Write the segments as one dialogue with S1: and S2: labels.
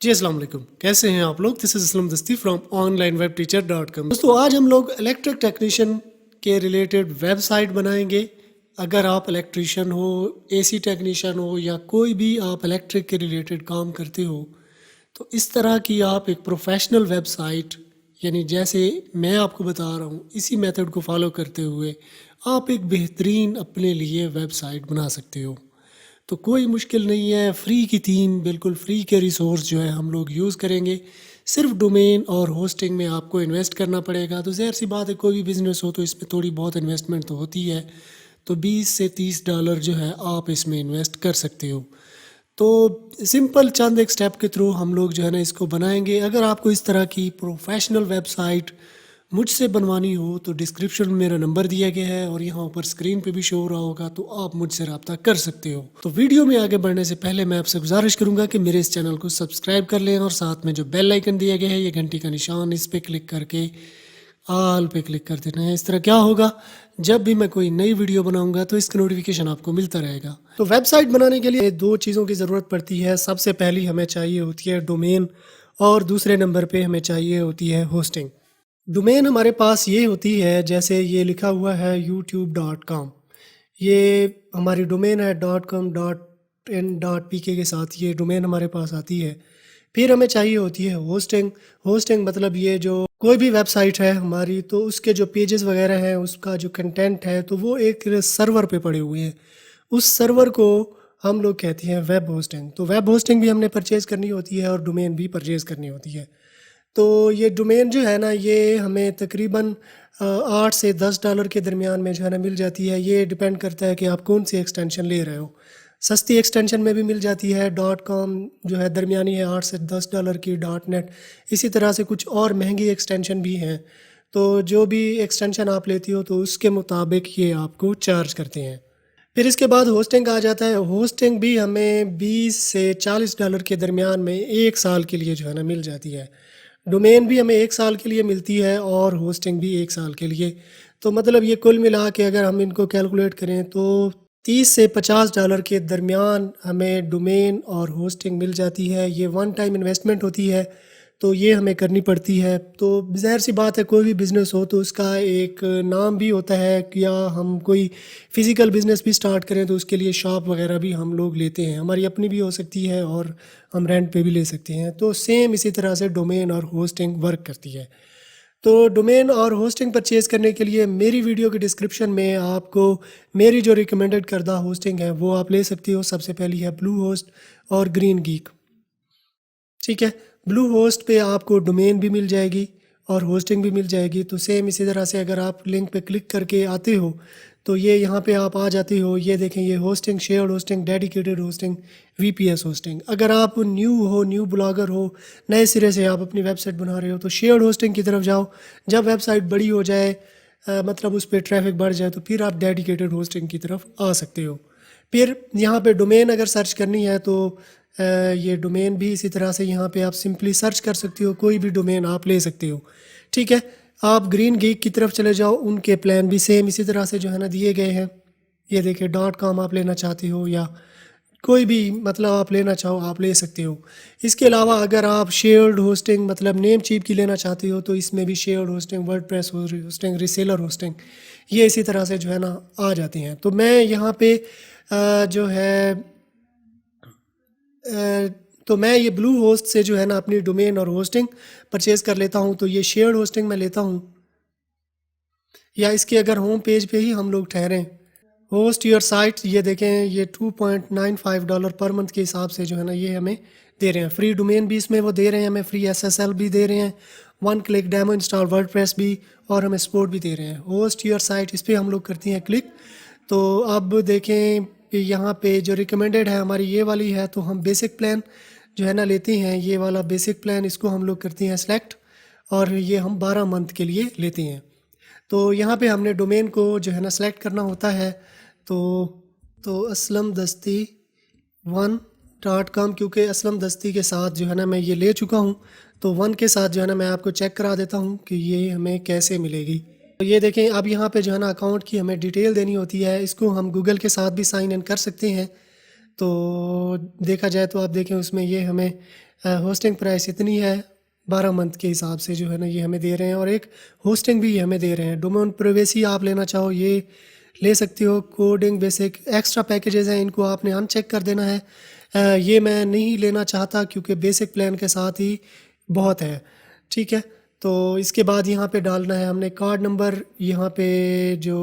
S1: जी अस्सलाम वालेकुम, कैसे हैं आप लोग। दिस इज़ असलम दस्ती फ्रॉम onlinewebteacher.com। दोस्तों आज हम लोग इलेक्ट्रिक टेक्नीशियन के रिलेटेड वेबसाइट बनाएंगे। अगर आप इलेक्ट्रिशियन हो, एसी टेक्नीशियन हो या कोई भी आप इलेक्ट्रिक के रिलेटेड काम करते हो तो इस तरह की आप एक प्रोफेशनल वेबसाइट यानी जैसे मैं आपको बता रहा हूँ इसी मेथड को फॉलो करते हुए आप एक बेहतरीन अपने लिए वेबसाइट बना सकते हो। तो कोई मुश्किल नहीं है, फ्री की थीम, बिल्कुल फ्री के रिसोर्स जो है हम लोग यूज़ करेंगे। सिर्फ डोमेन और होस्टिंग में आपको इन्वेस्ट करना पड़ेगा। तो ज़ाहिर सी बात है, कोई भी बिज़नेस हो तो इसमें थोड़ी बहुत इन्वेस्टमेंट तो होती है। तो 20 से 30 डॉलर जो है आप इसमें इन्वेस्ट कर सकते हो। तो सिंपल चंद एक स्टेप के थ्रू हम लोग जो है ना इसको बनाएंगे। अगर आपको इस तरह की प्रोफेशनल वेबसाइट मुझसे बनवानी हो तो डिस्क्रिप्शन में मेरा नंबर दिया गया है और यहाँ ऊपर स्क्रीन पे भी शो हो रहा होगा, तो आप मुझसे रब्ता कर सकते हो। तो वीडियो में आगे बढ़ने से पहले मैं आपसे गुजारिश करूंगा कि मेरे इस चैनल को सब्सक्राइब कर लें और साथ में जो बेल आइकन दिया गया है, ये घंटी का निशान, इस पर क्लिक करके ऑल पे क्लिक कर देना है। इस तरह क्या होगा, जब भी मैं कोई नई वीडियो बनाऊंगा तो इसका नोटिफिकेशन आपको मिलता रहेगा। तो वेबसाइट बनाने के लिए दो चीज़ों की ज़रूरत पड़ती है। सबसे पहली हमें चाहिए होती है डोमेन और दूसरे नंबर पे हमें चाहिए होती है होस्टिंग। डोमेन हमारे पास ये होती है, जैसे ये लिखा हुआ है youtube.com, ये हमारी डोमेन है .com.in.pk के साथ ये डोमेन हमारे पास आती है। फिर हमें चाहिए होती है होस्टिंग। होस्टिंग मतलब ये जो कोई भी वेबसाइट है हमारी तो उसके जो पेजेस वगैरह हैं, उसका जो कंटेंट है तो वो एक सर्वर पे पड़े हुए हैं। उस सर्वर को हम लोग कहते हैं वेब होस्टिंग। तो वेब होस्टिंग भी हमने परचेज़ करनी होती है और डोमेन भी परचेज़ करनी होती है। तो ये डोमेन जो है ना, ये हमें तकरीबन 8 से 10 डॉलर के दरमियान में जो है ना मिल जाती है। ये डिपेंड करता है कि आप कौन सी एक्सटेंशन ले रहे हो। सस्ती एक्सटेंशन में भी मिल जाती है। .com जो है दरमियानी है 8 से 10 डॉलर की। .net इसी तरह से कुछ और महंगी एक्सटेंशन भी हैं। तो जो भी एक्सटेंशन आप लेती हो तो उसके मुताबिक ये आपको चार्ज करते हैं। फिर इसके बाद होस्टिंग आ जाता है। होस्टिंग भी हमें 20 से 40 डॉलर के दरमियान में 1 साल के लिए जो है ना मिल जाती है। डोमेन भी हमें 1 साल के लिए मिलती है और होस्टिंग भी 1 साल के लिए। तो मतलब ये कुल मिला के अगर हम इनको कैलकुलेट करें तो 30 से 50 डॉलर के दरमियान हमें डोमेन और होस्टिंग मिल जाती है। ये वन टाइम इन्वेस्टमेंट होती है, तो ये हमें करनी पड़ती है। तो ज़ाहिर सी बात है, कोई भी बिज़नेस हो तो उसका एक नाम भी होता है कि या हम कोई फ़िज़िकल बिज़नेस भी स्टार्ट करें तो उसके लिए शॉप वगैरह भी हम लोग लेते हैं। हमारी अपनी भी हो सकती है और हम रेंट पे भी ले सकते हैं। तो सेम इसी तरह से डोमेन और होस्टिंग वर्क करती है। तो डोमेन और होस्टिंग परचेज़ करने के लिए मेरी वीडियो के डिस्क्रिप्शन में आपको मेरी जो रिकमेंडेड करदा होस्टिंग है वो आप ले सकती हो। सबसे पहली है ब्लू होस्ट और ग्रीन गीक। ठीक है, ब्लू होस्ट पे आपको डोमेन भी मिल जाएगी और होस्टिंग भी मिल जाएगी। तो सेम इसी तरह से अगर आप लिंक पे क्लिक करके आते हो तो ये यहाँ पे आप आ जाते हो। ये देखें, ये hosting, shared hosting, dedicated hosting, VPS hosting. अगर आप न्यू हो, न्यू ब्लॉगर हो, नए सिरे से आप अपनी वेबसाइट बना रहे हो तो शेयर्ड होस्टिंग की तरफ जाओ। जब वेबसाइट बड़ी हो जाए, मतलब उस पर ट्रैफिक बढ़ जाए, तो फिर आप डेडिकेटेड होस्टिंग की तरफ आ सकते हो। फिर यहाँ पे डोमेन अगर सर्च करनी है तो ये डोमेन भी इसी तरह से यहाँ पे आप सिंपली सर्च कर सकते हो, कोई भी डोमेन आप ले सकते हो। ठीक है, आप ग्रीन गीक की तरफ चले जाओ। उनके प्लान भी सेम इसी तरह से जो है ना दिए गए हैं। ये देखिए, .com आप लेना चाहते हो या कोई भी मतलब आप लेना चाहो आप ले सकते हो। इसके अलावा अगर आप शेयर्ड होस्टिंग मतलब नेम चीप की लेना चाहते हो तो इसमें भी shared hosting, WordPress hosting, reseller hosting, ये इसी तरह से जो है ना आ जाती हैं। तो मैं यहाँ पे जो है तो मैं ये ब्लू होस्ट से जो है ना अपनी डोमेन और होस्टिंग परचेज़ कर लेता हूँ। तो ये शेयर्ड होस्टिंग मैं लेता हूँ, या इसके अगर होम पेज पे ही हम लोग ठहरें, होस्ट योर साइट, ये देखें, ये $2.95 पर मंथ के हिसाब से जो है ना ये हमें दे रहे हैं। फ्री डोमेन भी इसमें वो दे रहे हैं, हमें फ्री SSL भी दे रहे हैं, 1 क्लिक डेमो इंस्टॉल वर्डप्रेस भी, और हमें सपोर्ट भी दे रहे हैं। होस्ट योर साइट, इस पर हम लोग करते हैं क्लिक। तो अब देखें कि यहाँ पे जो रिकमेंडेड है हमारी ये वाली है। तो हम बेसिक प्लान जो है ना लेते हैं, ये वाला बेसिक प्लान, इसको हम लोग करते हैं सेलेक्ट, और ये हम 12 मंथ के लिए लेते हैं। तो यहाँ पे हमने डोमेन को जो है ना सेलेक्ट करना होता है। तो असलम दस्ती 1.com, क्योंकि असलम दस्ती के साथ जो है ना मैं ये ले चुका हूँ, तो 1 के साथ जो है ना मैं आपको चेक करा देता हूँ कि ये हमें कैसे मिलेगी। तो ये देखें, अब यहाँ पे जो है ना अकाउंट की हमें डिटेल देनी होती है। इसको हम गूगल के साथ भी साइन इन कर सकते हैं। तो देखा जाए तो आप देखें उसमें ये हमें होस्टिंग प्राइस इतनी है, 12 मंथ के हिसाब से जो है ना ये हमें दे रहे हैं, और एक होस्टिंग भी ये हमें दे रहे हैं। डोमेन प्राइवेसी आप लेना चाहो ये ले सकते हो। कोडिंग बेसिक एक्स्ट्रा पैकेजेस हैं, इनको आपने अनचेक कर देना है। ये मैं नहीं लेना चाहता क्योंकि बेसिक प्लान के साथ ही बहुत है, ठीक है। तो इसके बाद यहाँ पे डालना है हमने कार्ड नंबर, यहाँ पे जो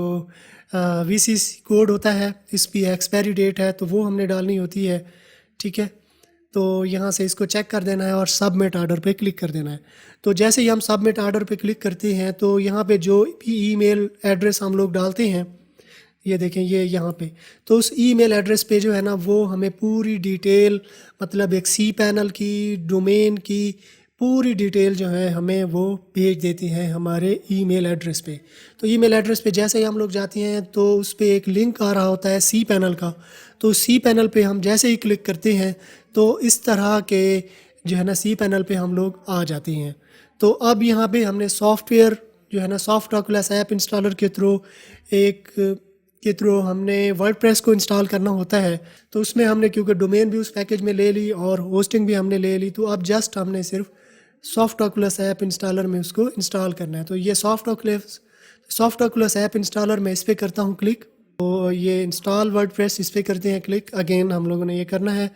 S1: वीसीसी कोड होता है, इस पर एक्सपायरी डेट है तो वो हमने डालनी होती है, ठीक है। तो यहाँ से इसको चेक कर देना है और सबमिट ऑर्डर पे क्लिक कर देना है। तो जैसे ही हम सबमिट ऑर्डर पे क्लिक करते हैं तो यहाँ पे जो भी ईमेल एड्रेस हम लोग डालते हैं, ये देखें ये यहाँ पे, तो उस ईमेल एड्रेस पे जो है ना वो हमें पूरी डिटेल, मतलब एक सी पैनल की, डोमेन की पूरी डिटेल जो है हमें वो भेज देती हैं हमारे ईमेल एड्रेस पे। तो ईमेल एड्रेस पे जैसे ही हम लोग जाते हैं तो उस पे एक लिंक आ रहा होता है सी पैनल का। तो सी पैनल पे हम जैसे ही क्लिक करते हैं तो इस तरह के जो है ना सी पैनल पे हम लोग आ जाते हैं। तो अब यहाँ पे हमने सॉफ्टवेयर जो है ना सॉफ्ट ओकुलस ऐप इंस्टॉलर के थ्रू हमने वर्डप्रेस को इंस्टॉल करना होता है। तो उसमें हमने क्योंकि डोमेन भी उस पैकेज में ले ली और होस्टिंग भी हमने ले ली, तो अब जस्ट हमने सिर्फ सॉफ्ट ओकुलस ऐप इंस्टॉलर में उसको इंस्टॉल करना है। तो ये सॉफ्ट ओकुलस ऐप इंस्टॉलर में इस पर करता हूँ क्लिक। तो ये इंस्टॉल वर्डप्रेस इस पर करते हैं क्लिक, अगेन हम लोगों ने ये करना है।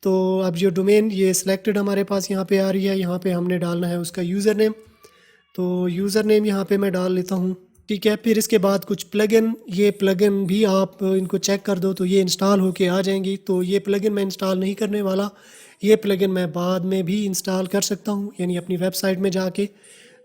S1: तो अब जो डोमेन ये सिलेक्टेड हमारे पास यहाँ पे आ रही है, यहाँ पे हमने डालना है उसका यूज़र नेम। तो यूज़र नेम यहाँ पे मैं डाल लेता हूँ, ठीक है। फिर इसके बाद कुछ प्लगइन, ये प्लगइन भी आप इनको चेक कर दो तो ये इंस्टॉल होके आ जाएंगी। तो ये प्लगइन मैं इंस्टॉल नहीं करने वाला, ये प्लगइन मैं बाद में भी इंस्टॉल कर सकता हूँ, यानी अपनी वेबसाइट में जाके।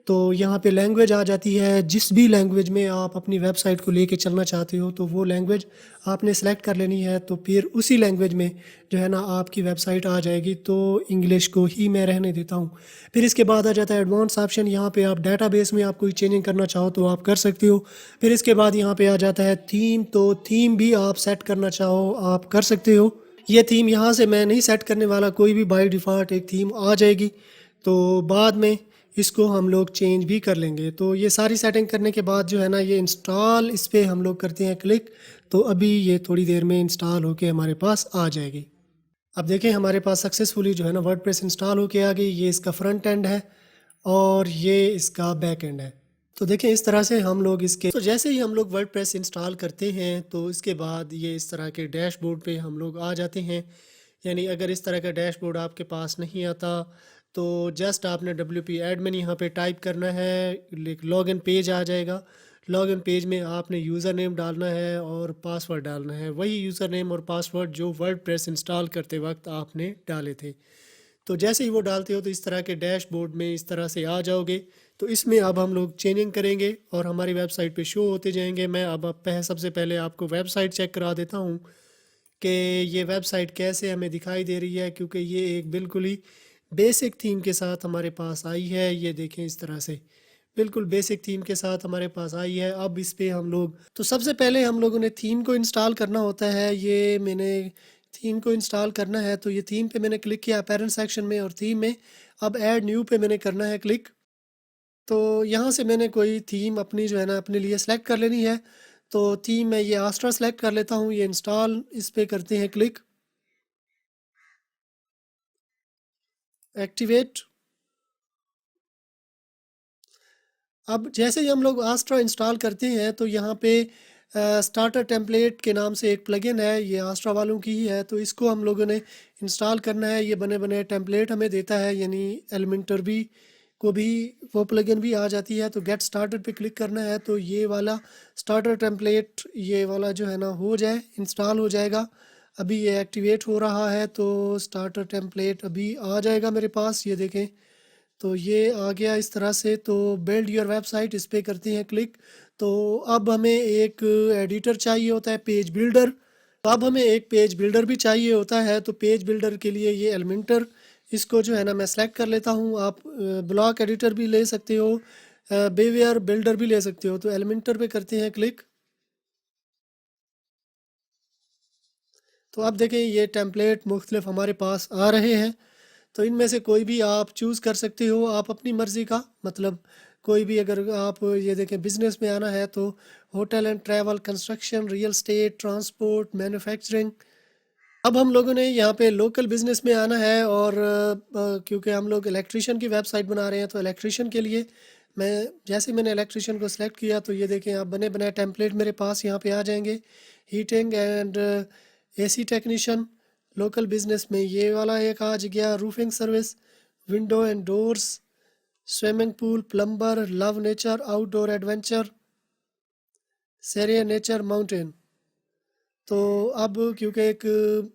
S1: तो यहाँ पे लैंग्वेज आ जाती है, जिस भी लैंग्वेज में आप अपनी वेबसाइट को लेके चलना चाहते हो तो वो लैंग्वेज आपने सेलेक्ट कर लेनी है। तो फिर उसी लैंग्वेज में जो है ना आपकी वेबसाइट आ जाएगी। तो इंग्लिश को ही मैं रहने देता हूँ। फिर इसके बाद आ जाता है एडवांस ऑप्शन, यहाँ पे आप डेटाबेस में आप कोई चेंजिंग करना चाहो तो आप कर सकते हो। फिर इसके बाद यहाँ पे आ जाता है थीम, तो थीम भी आप सेट करना चाहो आप कर सकते हो। ये थीम यहाँ से मैं नहीं सेट करने वाला, कोई भी बाय डिफ़ॉल्ट एक थीम आ जाएगी, तो बाद में इसको हम लोग चेंज भी कर लेंगे। तो ये सारी सेटिंग करने के बाद जो है ना ये इंस्टॉल, इस पर हम लोग करते हैं क्लिक। तो अभी ये थोड़ी देर में इंस्टॉल होके हमारे पास आ जाएगी। अब देखें हमारे पास सक्सेसफुली जो है ना वर्डप्रेस इंस्टॉल होके आ गई। ये इसका फ्रंट एंड है और ये इसका बैक एंड है। तो देखें इस तरह से हम लोग इसके, तो जैसे ही हम लोग वर्डप्रेस इंस्टॉल करते हैं तो इसके बाद ये इस तरह के डैशबोर्ड पे हम लोग आ जाते हैं। यानी अगर इस तरह का डैशबोर्ड आपके पास नहीं आता तो जस्ट आपने WP एडमिन यहाँ पे टाइप करना है, लॉगिन पेज आ जाएगा। लॉगिन पेज में आपने यूज़र नेम डालना है और पासवर्ड डालना है, वही यूज़र नेम और पासवर्ड जो वर्डप्रेस इंस्टॉल करते वक्त आपने डाले थे। तो जैसे ही वो डालते हो तो इस तरह के डैशबोर्ड में इस तरह से आ जाओगे। तो इसमें अब हम लोग चेंजिंग करेंगे और हमारी वेबसाइट पे शो होते जाएंगे। मैं अब सबसे पहले आपको वेबसाइट चेक करा देता हूँ कि ये वेबसाइट कैसे हमें दिखाई दे रही है, क्योंकि ये एक बिल्कुल ही बेसिक थीम के साथ हमारे पास आई है। ये देखें इस तरह से बिल्कुल बेसिक थीम के साथ हमारे पास आई है। अब इस पे हम लोग, तो सबसे पहले हम लोगों ने थीम को इंस्टॉल करना होता है। ये मैंने थीम को इंस्टॉल करना है, तो ये थीम पे मैंने क्लिक किया पेरेंट सेक्शन में और थीम में। अब ऐड न्यू पे मैंने करना है क्लिक। तो यहाँ से मैंने कोई थीम अपनी जो है ना अपने लिए सेलेक्ट कर लेनी है। तो थीम मैं ये आस्ट्रा सेलेक्ट कर लेता हूँ, ये इंस्टॉल इस पे करते हैं क्लिक, एक्टिवेट। अब जैसे ही हम लोग आस्ट्रा इंस्टॉल करते हैं तो यहाँ पे स्टार्टर टेम्पलेट के नाम से एक प्लगइन है, ये आस्ट्रा वालों की ही है। तो इसको हम लोगों ने इंस्टॉल करना है। ये बने बने टेम्पलेट हमें देता है, यानी एलिमेंटर भी को भी वो प्लगइन भी आ जाती है। तो गेट स्टार्टर पे क्लिक करना है, तो ये वाला स्टार्टर टेम्पलेट ये वाला जो है ना हो जाए, इंस्टॉल हो जाएगा। अभी ये एक्टिवेट हो रहा है तो स्टार्टर टेम्पलेट अभी आ जाएगा मेरे पास, ये देखें। तो ये आ गया इस तरह से। तो बिल्ड योर वेबसाइट इस पे करते हैं क्लिक। तो अब हमें एक एडिटर चाहिए होता है, पेज बिल्डर। तो अब हमें एक पेज बिल्डर भी चाहिए होता है। तो पेज बिल्डर के लिए ये एलिमेंटर, इसको जो है ना मैं सेलेक्ट कर लेता हूँ। आप ब्लॉक एडिटर भी ले सकते हो, बेवेयर बिल्डर भी ले सकते हो। तो एलिमेंटर पे करते हैं क्लिक। तो अब देखें ये टेम्पलेट मुख्तलिफ हमारे पास आ रहे हैं। तो इनमें से कोई भी आप चूज़ कर सकते हो आप अपनी मर्ज़ी का, मतलब कोई भी। अगर आप ये देखें बिज़नेस में आना है तो hotel and travel, construction, real estate, transport, manufacturing, अब हम लोगों ने यहाँ पे लोकल बिजनेस में आना है और क्योंकि हम लोग इलेक्ट्रिशियन की वेबसाइट बना रहे हैं तो इलेक्ट्रिशियन के लिए मैं जैसे मैंने इलेक्ट्रिशियन को सिलेक्ट किया तो ये देखें आप बने बनाए टेम्पलेट मेरे पास यहाँ पे आ जाएंगे। Heating and AC technician local business में ये वाला एक आज गया। Roofing service, window and doors, swimming pool, plumber, love nature, outdoor adventure, सेरिया नेचर माउंटेन। तो अब क्योंकि एक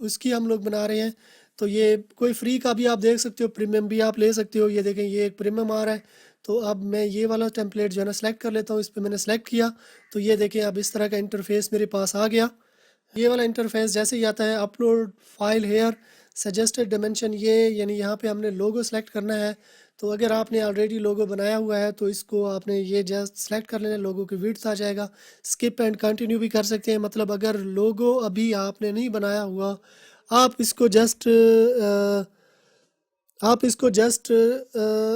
S1: उसकी हम लोग बना रहे हैं तो ये कोई फ्री का भी आप देख सकते हो, प्रीमियम भी आप ले सकते हो। ये देखें ये एक प्रीमियम आ रहा है तो अब मैं ये वाला टेम्पलेट जो है ना सेलेक्ट कर लेता हूँ। इस पर मैंने सेलेक्ट किया तो ये देखें अब इस तरह का इंटरफेस मेरे पास आ गया। ये वाला इंटरफेस जैसे ही आता है, upload file hair, suggested dimension, ये यानी यहाँ पे हमने लोगो सेलेक्ट करना है। तो अगर आपने ऑलरेडी लोगो बनाया हुआ है तो इसको आपने ये जस्ट सेलेक्ट कर लेना, लोगो की विड्थ आ जाएगा। स्किप एंड कंटिन्यू भी कर सकते हैं, मतलब अगर लोगो अभी आपने नहीं बनाया हुआ आप इसको जस्ट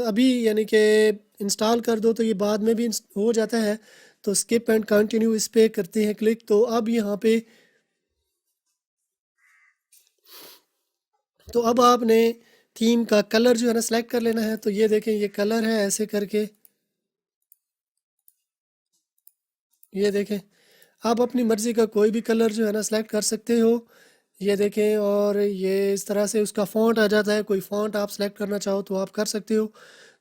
S1: अभी यानी कि इंस्टॉल कर दो तो ये बाद में भी हो जाता है। तो स्किप एंड कंटिन्यू इस पर करते हैं क्लिक। तो अब यहाँ पे तो अब आपने थीम का कलर जो है ना सेलेक्ट कर लेना है। तो ये देखें ये कलर है ऐसे करके, ये देखें आप अपनी मर्ज़ी का कोई भी कलर जो है ना सेलेक्ट कर सकते हो। ये देखें और ये इस तरह से उसका फ़ॉन्ट आ जाता है। कोई फ़ॉन्ट आप सेलेक्ट करना चाहो तो आप कर सकते हो।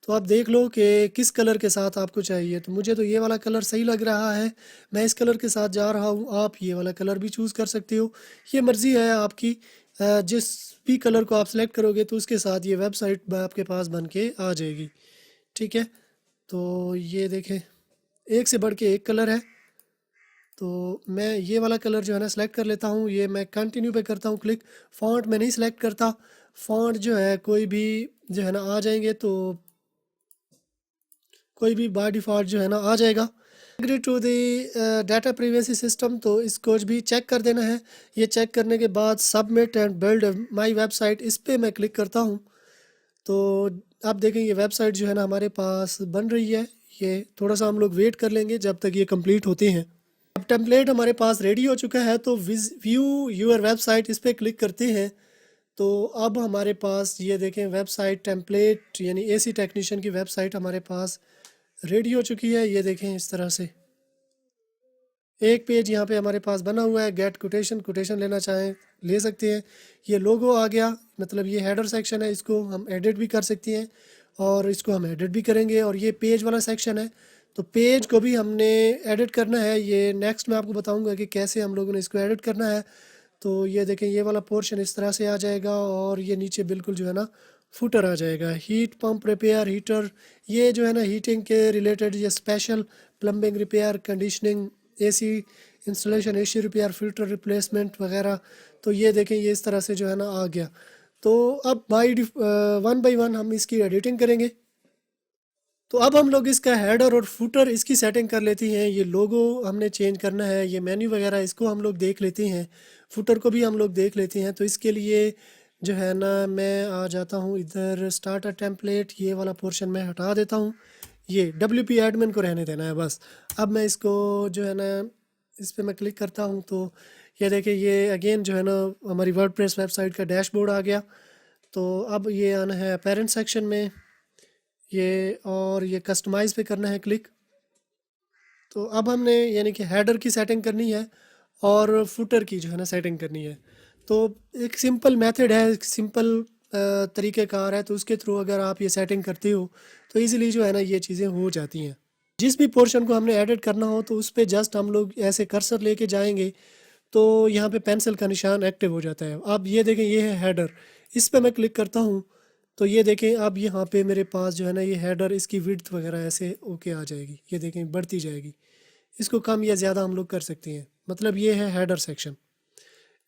S1: तो आप देख लो कि किस कलर के साथ आपको चाहिए। तो मुझे तो ये वाला कलर सही लग रहा है, मैं इस कलर के साथ जा रहा हूँ। आप ये वाला कलर भी चूज़ कर सकते हो, ये मर्ज़ी है आपकी। जिस भी कलर को आप सेलेक्ट करोगे तो उसके साथ ये वेबसाइट आपके पास बन के आ जाएगी। ठीक है, तो ये देखें एक से बढ़ के एक कलर है। तो मैं ये वाला कलर जो है ना सेलेक्ट कर लेता हूँ। ये मैं कंटिन्यू पे करता हूँ क्लिक। फ़ॉन्ट में नहीं सेलेक्ट करता, फ़ॉन्ट जो है कोई भी जो है ना आ जाएंगे तो कोई भी बाय डिफ़ॉल्ट जो है ना आ जाएगा। Agree to the data privacy system, तो इसको भी चेक कर देना है। ये चेक करने के बाद submit and build my website, इस पर मैं क्लिक करता हूँ। तो आप देखें ये वेबसाइट जो है ना हमारे पास बन रही है। ये थोड़ा सा हम लोग वेट कर लेंगे जब तक ये कंप्लीट होती हैं। अब टेम्पलेट हमारे पास रेडी हो चुका है तो व्यू यूर वेबसाइट इस पर क्लिक करते हैं। तो अब हमारे पास ये देखें वेबसाइट टेम्पलेट यानी एसी टेक्नीशियन की वेबसाइट हमारे पास रेडी हो चुकी है। ये देखें इस तरह से एक पेज यहाँ पे हमारे पास बना हुआ है। गेट कोटेशन, कोटेशन लेना चाहें ले सकते हैं। ये लोगो आ गया, मतलब ये हेडर सेक्शन है, इसको हम एडिट भी कर सकते हैं और इसको हम एडिट भी करेंगे। और ये पेज वाला सेक्शन है तो पेज को भी हमने एडिट करना है। ये नेक्स्ट मैं आपको बताऊंगा कि कैसे हम लोगों ने इसको एडिट करना है। तो ये देखें ये वाला पोर्शन इस तरह से आ जाएगा और ये नीचे बिल्कुल जो है ना फुटर आ जाएगा। हीट पंप रिपेयर हीटर, ये जो है ना हीटिंग के रिलेटेड ये special plumbing repair, conditioning, AC installation, AC repair, filter replacement वगैरह। तो ये देखें ये इस तरह से जो है ना आ गया। तो अब वन बाई वन हम इसकी एडिटिंग करेंगे। तो अब हम लोग इसका हेडर और फुटर इसकी सेटिंग कर लेते हैं। ये लोगो हमने चेंज करना है, ये मेन्यू वगैरह इसको हम लोग देख लेते हैं, फुटर को भी हम लोग देख लेते हैं। तो इसके लिए जो है ना मैं आ जाता हूँ इधर स्टार्टर टेम्पलेट, ये वाला पोर्शन मैं हटा देता हूँ। ये WP एडमिन को रहने देना है बस। अब मैं इसको जो है ना इस पर मैं क्लिक करता हूँ तो ये देखिए ये अगेन जो है ना हमारी वर्डप्रेस वेबसाइट का डैशबोर्ड आ गया। तो अब ये आना है पेरेंट सेक्शन में ये और ये कस्टमाइज़ पे करना है क्लिक। तो अब हमने यानी कि हेडर की सेटिंग करनी है और फुटर की जो है ना सेटिंग करनी है। तो एक सिंपल मेथड है, एक सिंपल तरीक़ेकार है। तो उसके थ्रू अगर आप ये सेटिंग करते हो तो इजीली जो है ना ये चीज़ें हो जाती हैं। जिस भी पोर्शन को हमने एडिट करना हो तो उस पर जस्ट हम लोग ऐसे कर्सर लेके जाएंगे तो यहाँ पे पेंसिल का निशान एक्टिव हो जाता है। अब ये देखें ये है हेडर, इस पे मैं क्लिक करता हूँ तो ये देखें अब यहाँ पे मेरे पास जो है ना ये हेडर, इसकी विड्थ वगैरह ऐसे ओके आ जाएगी। ये देखें बढ़ती जाएगी, इसको कम या ज़्यादा हम लोग कर सकते हैं। मतलब ये है हेडर सेक्शन।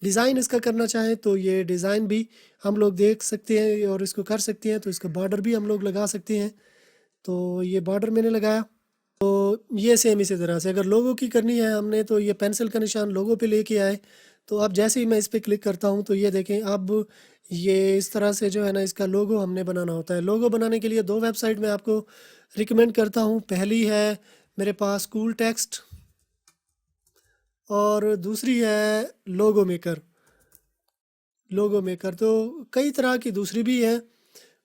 S1: डिज़ाइन इसका करना चाहें तो ये डिज़ाइन भी हम लोग देख सकते हैं और इसको कर सकते हैं। तो इसका बॉर्डर भी हम लोग लगा सकते हैं। तो ये बॉर्डर मैंने लगाया। ये सेम इसी तरह से अगर लोगो की करनी है हमने तो ये पेंसिल का निशान लोगो पे लेके आए। तो अब जैसे ही मैं इस पर क्लिक करता हूँ तो ये देखें अब ये इस तरह से जो है ना इसका लोगो हमने बनाना होता है। लोगो बनाने के लिए दो वेबसाइट मैं आपको रिकमेंड करता हूँ। पहली है मेरे पास कूल टेक्स्ट और दूसरी है लोगो मेकर। लोगो मेकर। तो कई तरह की दूसरी भी हैं,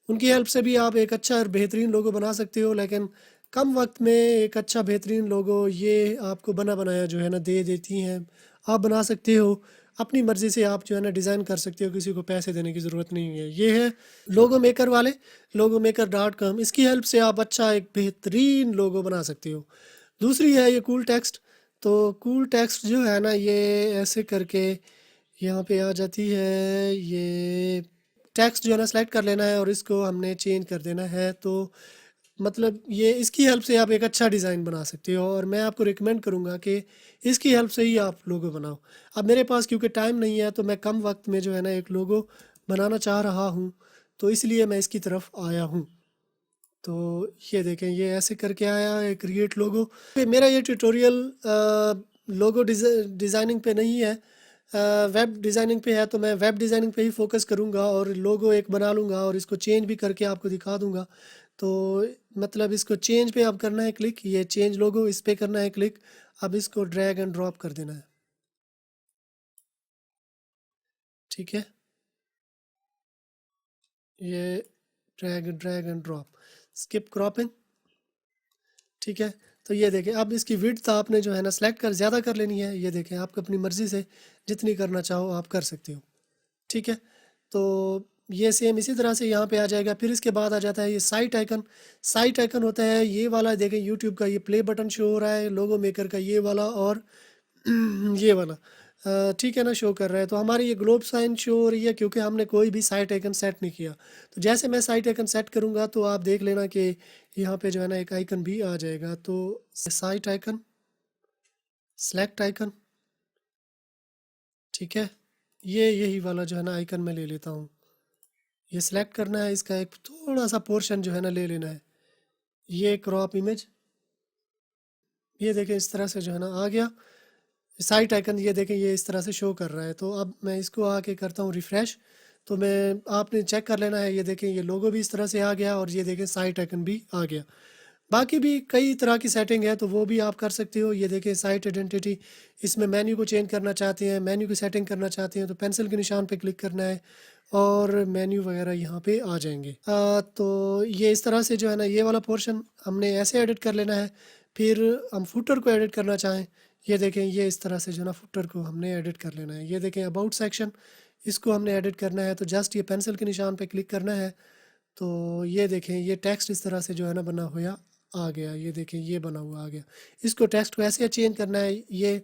S1: उनकी हेल्प से भी आप एक अच्छा और बेहतरीन लोगो बना सकते हो, लेकिन कम वक्त में एक अच्छा बेहतरीन लोगो ये आपको बना बनाया जो है ना दे देती हैं। आप बना सकते हो अपनी मर्ज़ी से, आप जो है ना डिज़ाइन कर सकते हो, किसी को पैसे देने की ज़रूरत नहीं है। ये है लोगो मेकर वाले, लोगो मेकर डॉट कॉम। इसकी हेल्प से आप अच्छा एक बेहतरीन लोगो बना सकते हो। दूसरी है ये कूल टेक्स्ट। तो कूल टेक्स्ट जो है ना ये ऐसे करके यहाँ पे आ जाती है, ये टेक्स्ट जो है ना सेलेक्ट कर लेना है और इसको हमने चेंज कर देना है। तो मतलब ये इसकी हेल्प से आप एक अच्छा डिज़ाइन बना सकते हो, और मैं आपको रिकमेंड करूँगा कि इसकी हेल्प से ही आप लोगो बनाओ। अब मेरे पास क्योंकि टाइम नहीं है तो मैं कम वक्त में जो है ना एक लोगो बनाना चाह रहा हूँ, तो इसलिए मैं इसकी तरफ आया हूँ। तो ये देखें, ये ऐसे करके आया है क्रिएट लोगो। मेरा ये ट्यूटोरियल लोगो डिज़ाइनिंग पे नहीं है, वेब डिज़ाइनिंग पे है। तो मैं वेब डिज़ाइनिंग पे ही फोकस करूँगा और लोगो एक बना लूँगा और इसको चेंज भी करके आपको दिखा दूँगा। तो मतलब इसको चेंज पे अब करना है क्लिक, ये चेंज लोगो इस पे करना है क्लिक। अब इसको ड्रैग एंड ड्रॉप कर देना है, ठीक है। ये drag drag and drop, skip cropping, ठीक है। तो ये देखें, अब इसकी विड्थ आपने जो है ना सेलेक्ट कर ज़्यादा कर लेनी है। ये देखें, आप अपनी मर्ज़ी से जितनी करना चाहो आप कर सकते हो, ठीक है। तो ये सेम इसी तरह से यहाँ पे आ जाएगा। फिर इसके बाद आ जाता है ये साइट आइकन। साइट आइकन होता है ये वाला, देखें यूट्यूब का ये प्ले बटन शो हो रहा है, लोगो मेकर का ये वाला, और ये वाला, ठीक है ना, शो कर रहा है। तो हमारी ये ग्लोब साइन शो हो रही है क्योंकि हमने कोई भी साइट आइकन सेट नहीं किया। तो जैसे मैं साइट आइकन सेट करूँगा तो आप देख लेना कि यहाँ पे जो है ना एक आइकन भी आ जाएगा। तो साइट आइकन, सेलेक्ट आइकन, ठीक है। ये यही वाला जो है ना आइकन मैं ले लेता हूँ। ये सिलेक्ट करना है, इसका एक थोड़ा सा पोर्शन जो है ना ले लेना है। ये क्रॉप इमेज, ये देखें इस तरह से जो है ना आ गया साइट आइकन। ये देखें ये इस तरह से शो कर रहा है। तो अब मैं इसको आके करता हूँ रिफ़्रेश। तो मैं आपने चेक कर लेना है, ये देखें ये लोगो भी इस तरह से आ गया और ये देखें साइट आइकन भी आ गया। बाकी भी कई तरह की सेटिंग है तो वो भी आप कर सकते हो। ये देखें साइट आइडेंटिटी, इसमें मेन्यू को चेंज करना चाहते हैं, मेन्यू की सेटिंग करना चाहते हैं तो पेंसिल के निशान पे क्लिक करना है और मेन्यू वगैरह यहाँ पे आ जाएंगे। तो ये इस तरह से जो है ना ये वाला पोर्शन हमने ऐसे एडिट कर लेना है। फिर हम फुटर को एडिट करना चाहें, ये देखें ये इस तरह से जो है ना फुटर को हमने एडिट कर लेना है। ये देखें अबाउट सेक्शन, इसको हमने एडिट करना है तो जस्ट ये पेंसिल के निशान पे क्लिक करना है। तो ये देखें ये टेक्स्ट इस तरह से जो है ना बना हुआ आ गया। ये देखें ये बना हुआ आ गया। इसको टेक्स्ट को ऐसे चेंज करना है, ये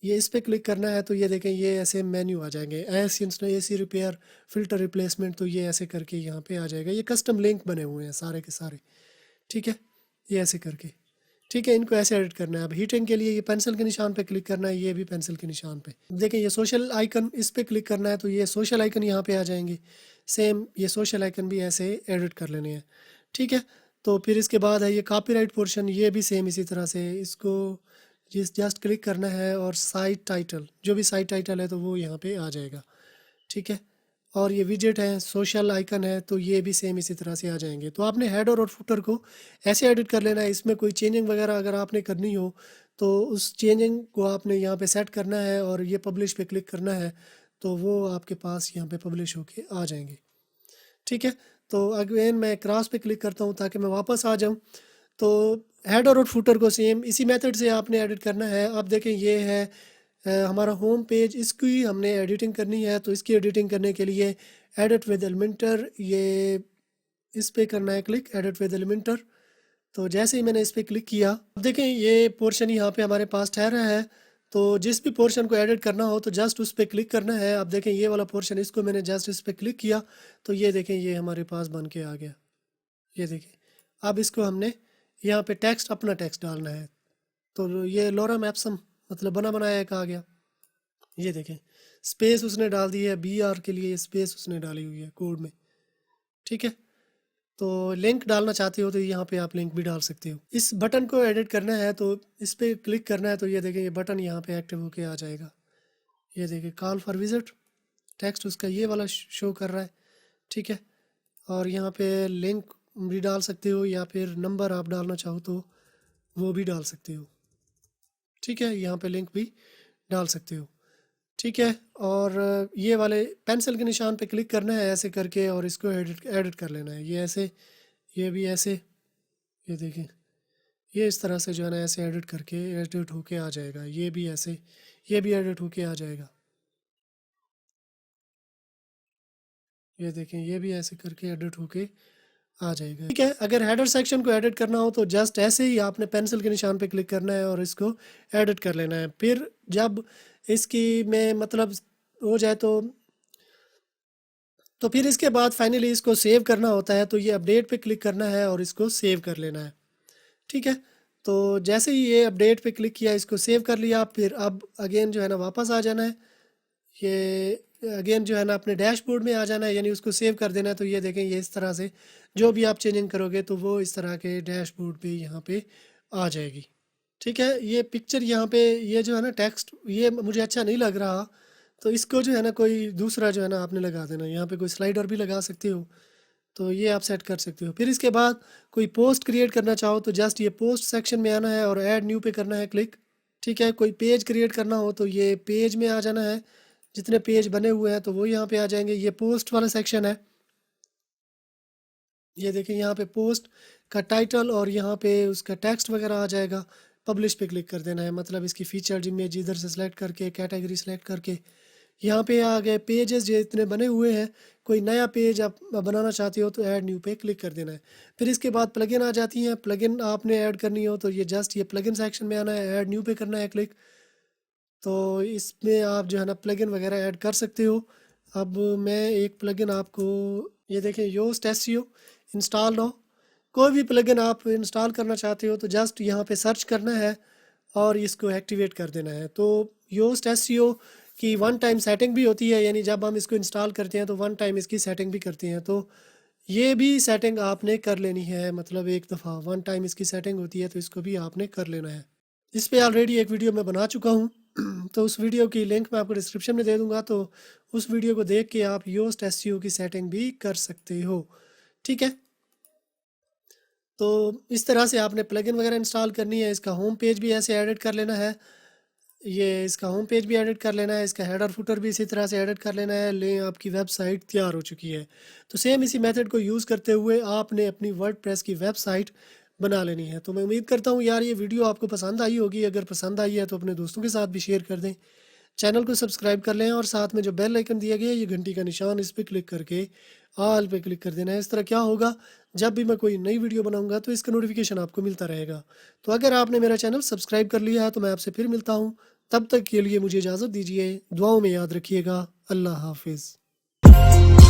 S1: इस पे क्लिक करना है तो ये देखें ये ऐसे मेन्यू आ जाएंगे, एसी रिपेयर, फिल्टर रिप्लेसमेंट। तो ये ऐसे करके यहाँ पे आ जाएगा। ये कस्टम लिंक बने हुए हैं सारे के सारे, ठीक है। ये ऐसे करके, ठीक है, इनको ऐसे एडिट करना है। अब हीटिंग के लिए ये पेंसिल के निशान पे क्लिक करना है, ये भी पेंसिल के निशान पे। देखें ये सोशल आइकन, इस पे क्लिक करना है तो ये सोशल आइकन यहाँ पे आ जाएंगे। सेम ये सोशल आइकन भी ऐसे एडिट कर लेने हैं, ठीक है। तो फिर इसके बाद है ये कॉपीराइट पोर्शन, ये भी सेम इसी तरह से इसको जिस जस्ट क्लिक करना है और साइट टाइटल, जो भी साइट टाइटल है तो वो यहाँ पे आ जाएगा, ठीक है। और ये विजेट है, सोशल आइकन है, तो ये भी सेम इसी तरह से आ जाएंगे। तो आपने हेडर और फुटर को ऐसे एडिट कर लेना है। इसमें कोई चेंजिंग वगैरह अगर आपने करनी हो तो उस चेंजिंग को आपने यहाँ पे सेट करना है और ये पब्लिश पे क्लिक करना है तो वो आपके पास यहाँ पे पब्लिश होके आ जाएंगे, ठीक है। तो अगेन मैं क्रॉस पे क्लिक करता हूँ ताकि मैं वापस आ जाऊँ। तो हेडर और फुटर को सेम इसी मेथड से आपने एडिट करना है। अब देखें ये है हमारा होम पेज, इसकी हमने एडिटिंग करनी है। तो इसकी एडिटिंग करने के लिए एडिट विद एलिमेंटर, ये इस पे करना है क्लिक, एडिट विद एलिमेंटर। तो जैसे ही मैंने इस पे क्लिक किया, अब देखें ये पोर्शन यहाँ पे हमारे पास ठहरा है। तो जिस भी पोर्शन को एडिट करना हो तो जस्ट उस पर क्लिक करना है। अब देखें ये वाला पोर्शन, इसको मैंने जस्ट इस पर क्लिक किया तो ये देखें ये हमारे पास बन के आ गया। ये देखें, अब इसको हमने यहाँ पे टेक्स्ट, अपना टेक्स्ट डालना है। तो ये लोरम एप्सम मतलब बना बनाया एक आ गया। ये देखें स्पेस उसने डाल दी है, बी आर के लिए स्पेस उसने डाली हुई है कोड में, ठीक है। तो लिंक डालना चाहते हो तो यहाँ पे आप लिंक भी डाल सकते हो। इस बटन को एडिट करना है तो इस पर क्लिक करना है तो ये देखें ये बटन यहाँ पे एक्टिव होके आ जाएगा। ये देखें कॉल फॉर विजिट, टेक्स्ट उसका ये वाला शो कर रहा है, ठीक है। और यहाँ पे लिंक भी डाल सकते हो या फिर नंबर आप डालना चाहो तो वो भी डाल सकते हो, ठीक है। यहाँ पे लिंक भी डाल सकते हो, ठीक है। और ये वाले पेंसिल के निशान पे क्लिक करना है ऐसे करके, और इसको एडिट एडिट कर लेना है। ये ऐसे, ये भी ऐसे, ये देखें, ये इस तरह से जो है ना ऐसे एडिट करके एडिट होके आ जाएगा। ये भी ऐसे, ये भी एडिट होके आ जाएगा। ये देखें, ये भी ऐसे करके एडिट होके आ जाएगा। ठीक है। अगर हेडर सेक्शन को एडिट करना हो तो जस्ट ऐसे ही आपने पेंसिल के निशान पे क्लिक करना है और इसको एडिट कर लेना है। फिर जब इसकी में मतलब हो जाए तो फिर इसके बाद फाइनली इसको सेव करना होता है, तो ये अपडेट पे क्लिक करना है और इसको सेव कर लेना है। ठीक है। तो जैसे ही ये अपडेट पे क्लिक किया, इसको सेव कर लिया, फिर अब अगेन जो है ना वापस आ जाना है। ये अगेन जो है ना अपने डैशबोर्ड में आ जाना है, यानी उसको सेव कर देना है। तो ये देखें, ये इस तरह से जो भी आप चेंजिंग करोगे तो वो इस तरह के डैशबोर्ड पे यहाँ पे आ जाएगी। ठीक है। ये पिक्चर यहाँ पे, ये जो है ना टेक्स्ट, ये मुझे अच्छा नहीं लग रहा, तो इसको जो है ना कोई दूसरा जो है ना आपने लगा देना। यहाँ पे कोई स्लाइडर भी लगा सकते हो, तो ये आप सेट कर सकते हो। फिर इसके बाद कोई पोस्ट क्रिएट करना चाहो तो जस्ट ये पोस्ट सेक्शन में आना है और ऐड न्यू पे करना है क्लिक। ठीक है। कोई पेज क्रिएट करना हो तो ये पेज में आ जाना है। जितने पेज बने हुए हैं तो वो यहाँ पे आ जाएंगे। ये पोस्ट वाला सेक्शन है। ये देखिए, यहाँ पे पोस्ट का टाइटल और यहाँ पे उसका टेक्स्ट वगैरह आ जाएगा। पब्लिश पे क्लिक कर देना है, मतलब इसकी फीचर्ड इमेज इधर से सिलेक्ट करके कैटेगरी सेलेक्ट करके यहाँ पे आ गए पेजेस जो इतने बने हुए हैं। कोई नया पेज आप बनाना चाहते हो तो ऐड न्यू पे क्लिक कर देना है। फिर इसके बाद प्लगइन आ जाती हैं। प्लगइन आपने ऐड करनी हो तो ये जस्ट ये प्लगइन सेक्शन में आना है, ऐड न्यू पे करना है क्लिक। तो इसमें आप जो है ना प्लगइन वगैरह ऐड कर सकते हो। अब मैं एक प्लगइन आपको, ये देखें, योस्ट एसईओ इंस्टॉल नो। कोई भी प्लगइन आप इंस्टॉल करना चाहते हो तो जस्ट यहाँ पे सर्च करना है और इसको एक्टिवेट कर देना है। तो योस्ट एसईओ की वन टाइम सेटिंग भी होती है, यानी जब हम इसको इंस्टॉल करते हैं तो वन टाइम इसकी सेटिंग भी करते हैं। तो ये भी सेटिंग आपने कर लेनी है, मतलब एक दफ़ा वन टाइम इसकी सेटिंग होती है तो इसको भी आपने कर लेना है। इस पे ऑलरेडी एक वीडियो मैं बना चुका हूँ तो उस वीडियो की लिंक मैं आपको डिस्क्रिप्शन में दे दूँगा, तो उस वीडियो को देख के आप योस्ट एसईओ की सेटिंग भी कर सकते हो। ठीक है। तो इस तरह से आपने प्लगइन वगैरह इंस्टॉल करनी है। इसका होम पेज भी ऐसे एडिट कर लेना है। ये इसका होम पेज भी एडिट कर लेना है। इसका हेडर फुटर भी इसी तरह से एडिट कर लेना है। ले आपकी वेबसाइट तैयार हो चुकी है। तो सेम इसी मेथड को यूज़ करते हुए आपने अपनी वर्डप्रेस की वेबसाइट बना लेनी है। तो मैं उम्मीद करता हूँ यार ये वीडियो आपको पसंद आई होगी। अगर पसंद आई है तो अपने दोस्तों के साथ भी शेयर कर दें। चैनल को सब्सक्राइब कर लें और साथ में जो बेल आइकन दिया गया है, ये घंटी का निशान, इस पर क्लिक करके ऑल पे क्लिक कर देना है। इस तरह क्या होगा, जब भी मैं कोई नई वीडियो बनाऊंगा तो इसका नोटिफिकेशन आपको मिलता रहेगा। तो अगर आपने मेरा चैनल सब्सक्राइब कर लिया है तो मैं आपसे फिर मिलता हूँ। तब तक के लिए मुझे इजाज़त दीजिए। दुआओं में याद रखिएगा। अल्लाह हाफिज़।